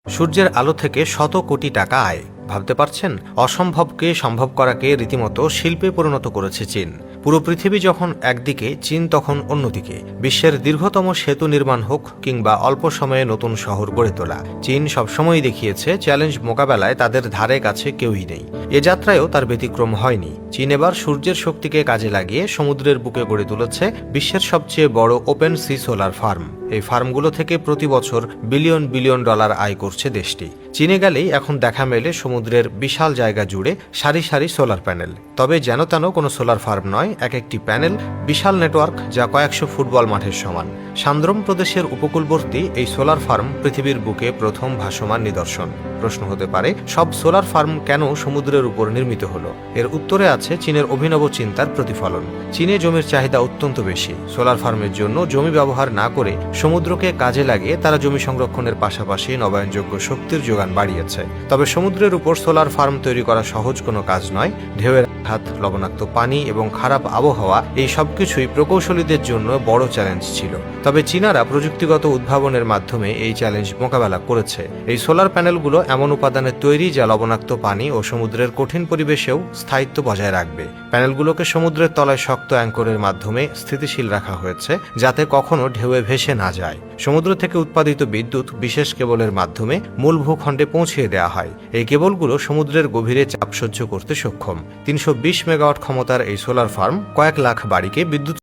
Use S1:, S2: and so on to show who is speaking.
S1: সূর্যের আলো থেকে শত কোটি টাকা আয়। ভাবতে পারছেন, অসম্ভবকে সম্ভব করাকে রীতিমতো শিল্পে পরিণত করেছে চীন। পুরো পৃথিবী যখন একদিকে, চীন তখন অন্যদিকে। বিশ্বের দীর্ঘতম সেতু নির্মাণ হোক কিংবা অল্প সময়ে নতুন শহর গড়ে তোলা, চীন সবসময়ই দেখিয়েছে চ্যালেঞ্জ মোকাবেলায় তাদের ধারে কাছে কেউই নেই। এ যাত্রায়ও তার ব্যতিক্রম হয়নি। চীন এবার সূর্যের শক্তিকে কাজে লাগিয়ে সমুদ্রের বুকে গড়ে তুলেছে বিশ্বের সবচেয়ে বড় ওপেন সি সোলার ফার্ম। এই ফার্মগুলো থেকে প্রতি বছর বিলিয়ন বিলিয়ন ডলার আয় করছে দেশটি। চীনে গেলেই এখন দেখা মেলে সমুদ্রের বিশাল জায়গা জুড়ে সারি সারি সোলার প্যানেল। তবে যেন তেন কোনো সোলার ফার্ম নয়, এক একটি প্যানেল বিশাল নেটওয়ার্ক, যা কয়েকশো ফুটবল মাঠের সমান। সান্দ্রম প্রদেশের উপকূলবর্তী এই সোলার ফার্ম পৃথিবীর বুকে প্রথম ভাসমান নিদর্শন। প্রশ্ন হতে পারে, সব সোলার ফার্ম কেন সমুদ্রের উপর নির্মিত হলো? এর উত্তরে আছে চীনের অভিনব চিন্তার প্রতিফলন। চীনে জমির চাহিদা অত্যন্ত বেশি। সোলার ফার্মের জন্য জমি ব্যবহার না করে সমুদ্রকে কাজে লাগিয়ে তারা জমি সংরক্ষণের পাশাপাশি নবায়নযোগ্য শক্তির যোগান বাড়িয়েছে। তবে সমুদ্রের উপর সোলার ফার্ম তৈরি করা সহজ কোনো কাজ নয়। ঢেউয়ের আঘাত, লবণাক্ত পানি এবং খারাপ আবহাওয়া, এই সবকিছুই প্রকৌশলীদের জন্য বড় চ্যালেঞ্জ ছিল। তবে চীনারা প্রযুক্তিগত উদ্ভাবনের মাধ্যমে এই চ্যালেঞ্জ মোকাবেলা করেছে। এই সোলার প্যানেলগুলো এমন উপাদানের তৈরি যা লবণাক্ত পানি ও সমুদ্রের কঠিন পরিবেশেও স্থায়িত্ব বজায় রাখবে। প্যানেলগুলোকে সমুদ্রের তলায় শক্ত অ্যাঙ্করের মাধ্যমে স্থিতিশীল রাখা হয়েছে, যাতে কখনো ঢেউয়ে ভেসে না যায়। সমুদ্র থেকে উৎপাদিত বিদ্যুৎ বিশেষ কেবলের মাধ্যমে মূল ভূখণ্ডে পৌঁছিয়ে দেওয়া হয়। এই কেবলগুলো সমুদ্রের গভীরে চাপ সহ্য করতে সক্ষম। 320 মেগাওয়াট ক্ষমতার এই সোলার ফার্ম কয়েক লাখ বাড়িকে বিদ্যুৎ